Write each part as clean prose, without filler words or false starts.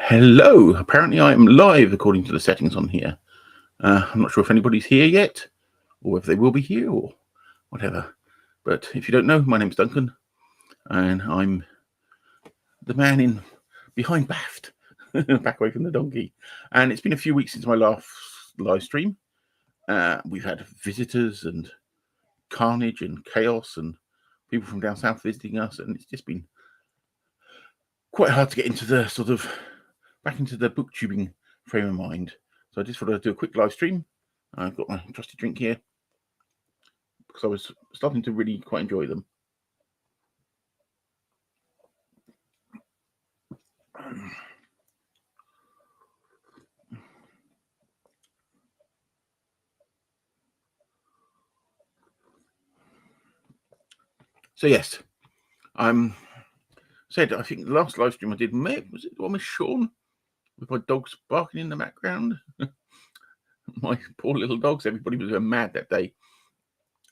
Hello. Apparently I am live according to the settings on here. I'm not sure if anybody's here yet, or if they will be here, or whatever. But if you don't know, my name's Duncan, and I'm the man in behind Baft, back away from the donkey. And it's been a few weeks since my last live stream. We've had visitors and carnage and chaos and people from down south visiting us, and it's just been quite hard to get into the back into the booktubing frame of mind. So I just thought I'd do a quick live stream. I've got my trusty drink here because I was starting to really quite enjoy them. So yes, I'm said I think the last live stream I did, was it the one with Sean with my dogs barking in the background? My poor little dogs. Everybody was mad that day.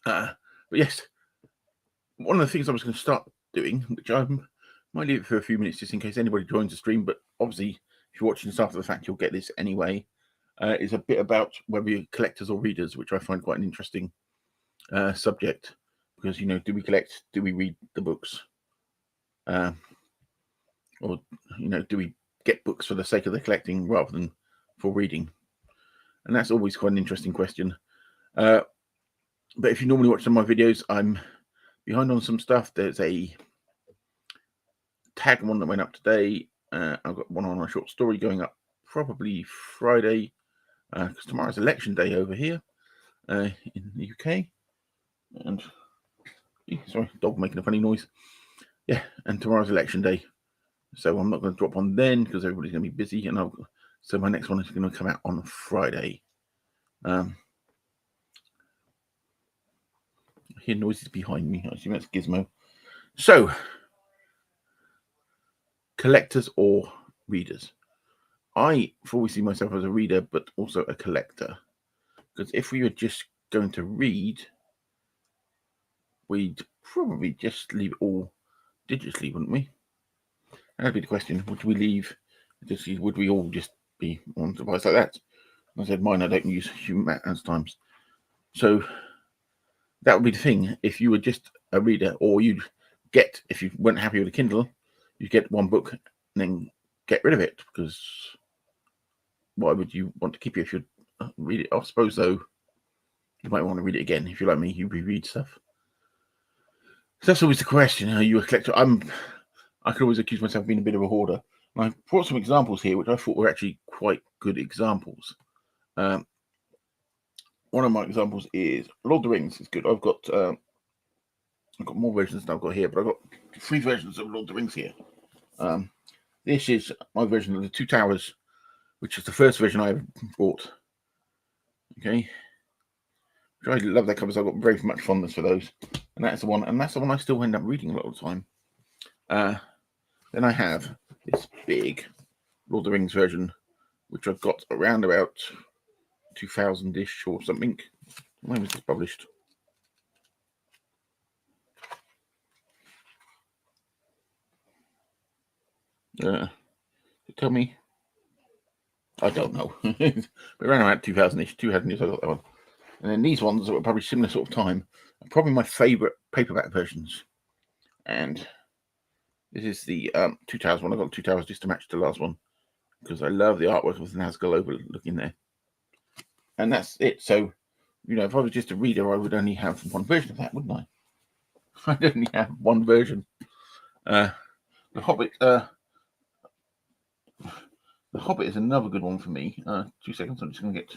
But yes, one of the things I was going to start doing, which I might leave it for a few minutes just in case anybody joins the stream, but obviously if you're watching this after the fact, you'll get this anyway, is a bit about whether you're collectors or readers, which I find quite an interesting subject. Because, you know, do we collect, do we read the books? Or, you know, do we get books for the sake of the collecting rather than for reading? And that's always quite an interesting question. But if you normally watch some of my videos, I'm behind on some stuff. There's a tag one that went up today. I've got one on a short story going up probably Friday, because tomorrow's election day over here in the UK. And sorry, dog making a funny noise. Yeah, and tomorrow's election day, so I'm not going to drop on then because everybody's going to be busy. And so my next one is going to come out on Friday. I hear noises behind me. I assume that's Gizmo. So, collectors or readers? I fully see myself as a reader, but also a collector. Because if we were just going to read, we'd probably just leave it all digitally, wouldn't we? That'd be the question. Would we leave? Would we all just be on a device like that? I said mine. I don't use human hands times, so that would be the thing. If you were just a reader, or you'd get, if you weren't happy with a Kindle, you'd get one book and then get rid of it, because why would you want to keep it if you read it? I suppose though, you might want to read it again. If you're like me, you reread stuff. So that's always the question. Are you a collector? I could always accuse myself of being a bit of a hoarder. And I brought some examples here, which I thought were actually quite good examples. One of my examples is Lord of the Rings. It's good. I've got more versions than I've got here, but I've got 3 versions of Lord of the Rings here. This is my version of the Two Towers, which is the first version I ever bought. Okay, I love that covers. I've got very much fondness for those, and that's the one. And that's the one I still end up reading a lot of the time. Then I have this big Lord of the Rings version, which I've got around about 2000-ish or something. When was this published? Tell me. I don't know. But around about 2000-ish, 2000-ish, I got that one. And then these ones that were probably similar sort of time are probably my favourite paperback versions. And this is the Two Towers one. I got Two Towers just to match the last one because I love the artwork with Nazgul overlooking there. And that's it. So, you know, if I was just a reader, I would only have one version of that, wouldn't I? I'd only have one version. The Hobbit. The Hobbit is another good one for me. 2 seconds. I'm just going to get.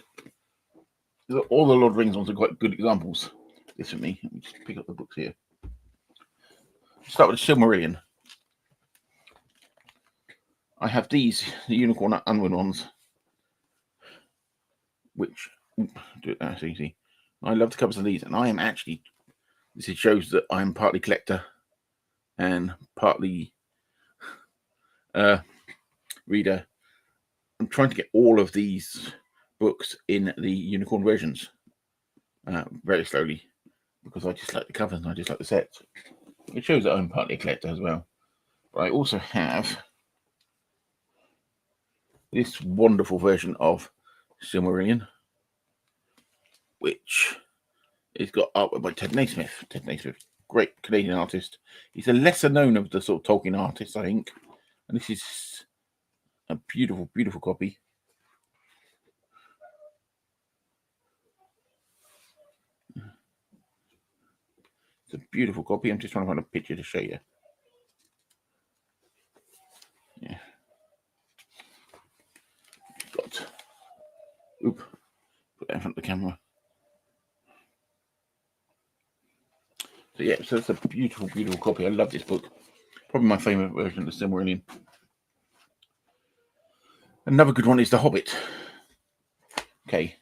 All the Lord of the Rings ones are quite good examples. This for me. Let me just pick up the books here. Start with the Silmarillion. I have these, the Unicorn Unwin ones, which do it that's easy. I love the covers of these, and I am actually. This shows that I'm partly collector and partly reader. I'm trying to get all of these books in the Unicorn versions very slowly because I just like the covers and I just like the sets. It shows that I'm partly a collector as well. But I also have this wonderful version of Silmarillion, which is got artwork by Ted Naismith. Ted Naismith, great Canadian artist. He's a lesser known of the sort of Tolkien artists, I think. And this is a beautiful, beautiful copy. It's a beautiful copy. I'm just trying to find a picture to show you. Yeah. Got. Oop. Put that in front of the camera. So yeah, so it's a beautiful, beautiful copy. I love this book. Probably my favourite version of the Silmarillion. Another good one is The Hobbit. Okay.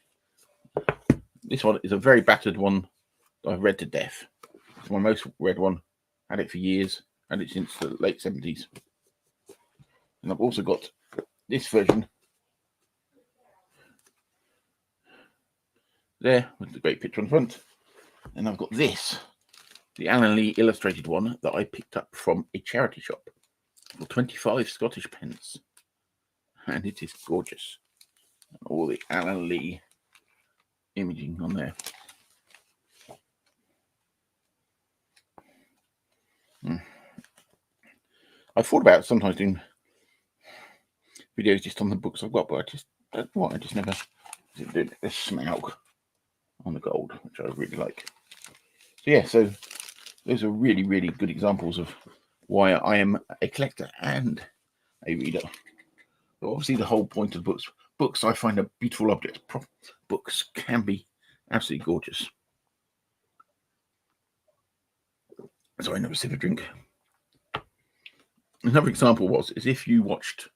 This one is a very battered one that I've read to death. It's my most read one. Had it for years. Had it since the late 70s. And I've also got this version there with the great picture on the front. And I've got this, the Alan Lee illustrated one that I picked up from a charity shop for 25 Scottish pence. And it is gorgeous. All the Alan Lee imaging on there. I thought about sometimes doing videos just on the books I've got, but I just never did this Smaug on the gold, which I really like. So yeah, so those are really, really good examples of why I am a collector and a reader. But obviously the whole point of books I find are beautiful objects. Books can be absolutely gorgeous. Sorry, another sip of drink. Another example is if you watched,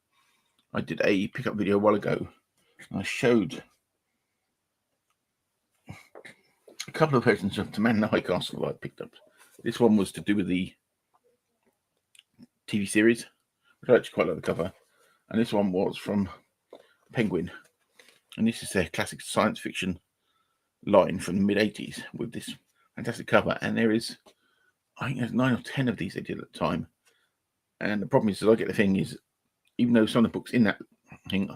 I did a pickup video a while ago. I showed a couple of versions of The Man in the High Castle that I picked up. This one was to do with the TV series, which I actually quite like the cover. And this one was from Penguin. And this is their classic science fiction line from the mid-80s with this fantastic cover. And there is, I think there's 9 or 10 of these they did at the time. And the problem is, I get the thing is, even though some of the books in that thing,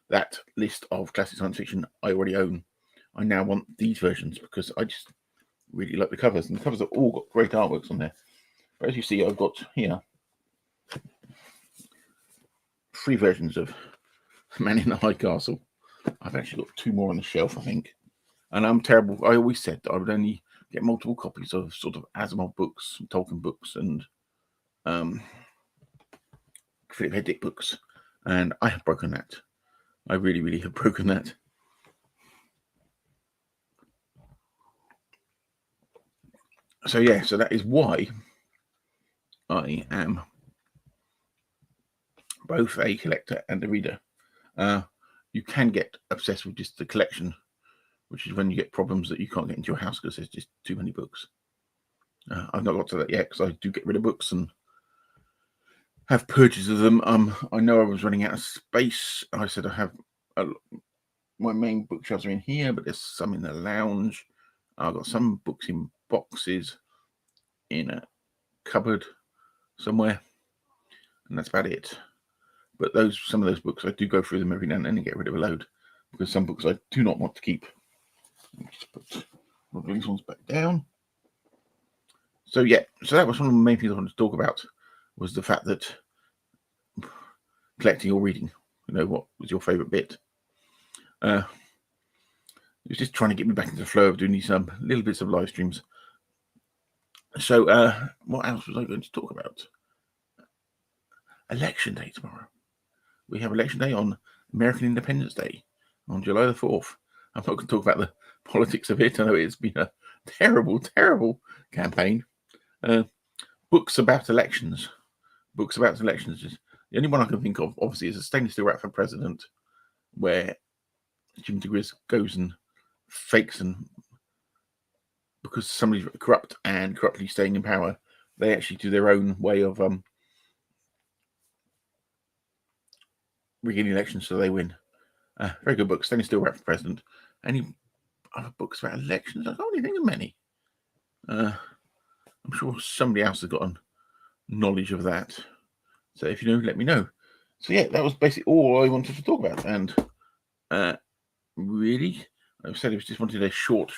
that list of classic science fiction I already own, I now want these versions because I just really like the covers. And the covers have all got great artworks on there. But as you see, I've got here 3 versions of Man in the High Castle. I've actually got 2 more on the shelf, I think. And I'm terrible. I always said that I would only get multiple copies of sort of Asimov books, Tolkien books, and Philip K. Dick books. And I have broken that. I really, really have broken that. So yeah, so that is why I am both a collector and a reader. You can get obsessed with just the collection, which is when you get problems that you can't get into your house because there's just too many books. I've not got to that yet because I do get rid of books and have purchases of them. I know I was running out of space. I said I have my main bookshelves are in here, but there's some in the lounge. I've got some books in boxes in a cupboard somewhere, and that's about it. But some of those books, I do go through them every now and then and get rid of a load because some books I do not want to keep. Let me just put these ones back down. So yeah, so that was one of the main things I wanted to talk about, was the fact that collecting or reading, what was your favourite bit? It was just trying to get me back into the flow of doing these little bits of live streams. So what else was I going to talk about? Election day tomorrow. We have election day on American Independence Day on July the 4th. I'm not going to talk about the politics of it. I know it's been a terrible, terrible campaign. Books about elections. Books about elections. The only one I can think of, obviously, is a stainless steel rat for president, where Jim DeGris goes and fakes, and because somebody's corrupt and corruptly staying in power, they actually do their own way of rigging elections so they win. Very good book, Stainless Steel Rat for President. Any other books about elections? I can't really think of many. I'm sure somebody else has got knowledge of that. So if you know, let me know. So yeah, that was basically all I wanted to talk about. And really, I said I just wanted a short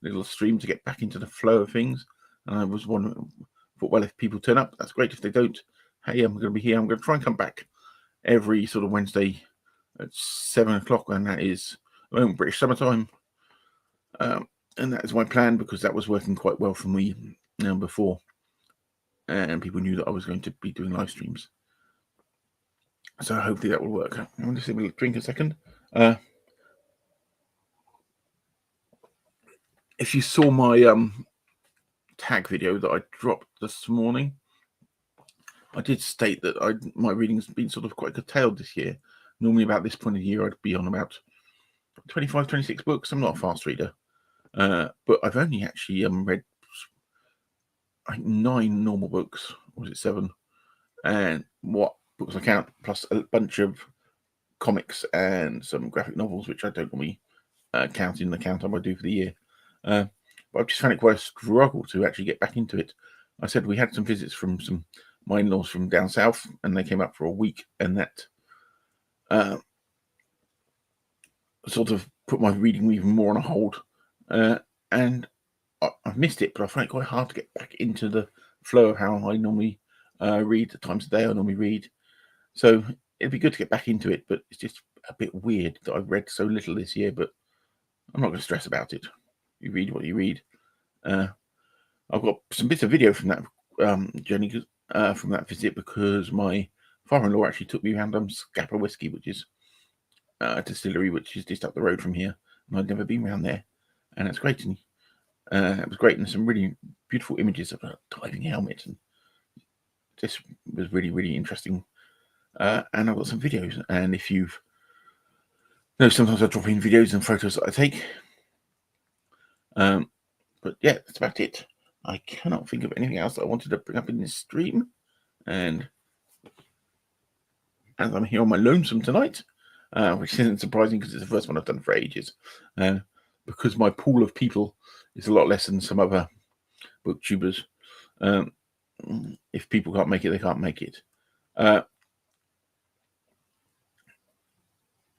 little stream to get back into the flow of things. And I was thought, well, if people turn up, that's great. If they don't, hey, I'm going to be here. I'm going to try and come back every sort of Wednesday at 7 o'clock, and that is British summertime. And that is my plan, because that was working quite well for me before, and people knew that I was going to be doing live streams. So hopefully that will work. I'm going to see a little drink a second. If you saw my tag video that I dropped this morning, I did state that my reading's been sort of quite curtailed this year. Normally about this point of the year, I'd be on about 25, 26 books. I'm not a fast reader, but I've only actually read, I think, 9 normal books, or was it 7? And what books I count, plus a bunch of comics and some graphic novels, which I don't normally count in the count I do for the year. But I've just found it quite a struggle to actually get back into it. I said we had some visits from some my in-laws from down south, and they came up for a week, and that sort of put my reading even more on a hold. And I've missed it, but I find it quite hard to get back into the flow of how I normally read, the times of day I normally read. So it'd be good to get back into it, but it's just a bit weird that I've read so little this year, but I'm not going to stress about it. You read what you read. I've got some bits of video from that journey, from that visit, because my father-in-law actually took me around Scapa Whiskey, which is a distillery which is just up the road from here, and I'd never been around there, and it's great. And it was great, and some really beautiful images of a diving helmet, and this was really, really interesting. And I've got some videos, and if you've sometimes I drop in videos and photos that I take. But yeah, that's about it. I cannot think of anything else that I wanted to bring up in this stream. And as I'm here on my lonesome tonight, which isn't surprising because it's the first one I've done for ages, because my pool of people is a lot less than some other booktubers. If people can't make it, they can't make it.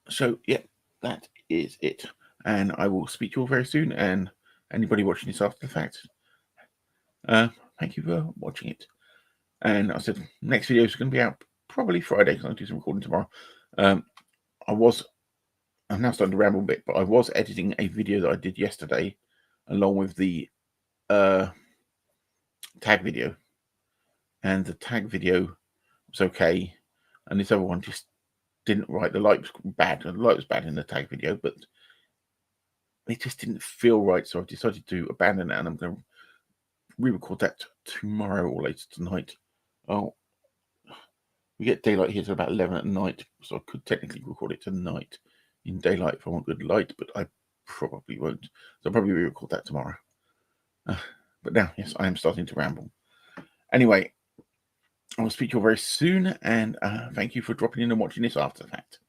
So yeah, that is it. And I will speak to you all very soon. And anybody watching this after the fact, thank you for watching it. And I said next video is going to be out probably Friday, because I'll do some recording tomorrow. I'm now starting to ramble a bit, but I was editing a video that I did yesterday along with the tag video, and the tag video was okay, and this other one just didn't right. The light was bad. The light was bad in the tag video, but it just didn't feel right, so I decided to abandon it, and I'm going to re-record that tomorrow or later tonight. Oh, we get daylight here till about 11 at night, so I could technically record it tonight in daylight if I want good light, but I probably won't. So I'll probably re-record that tomorrow. But now, yes, I am starting to ramble. Anyway, I will speak to you all very soon, and thank you for dropping in and watching this after the fact.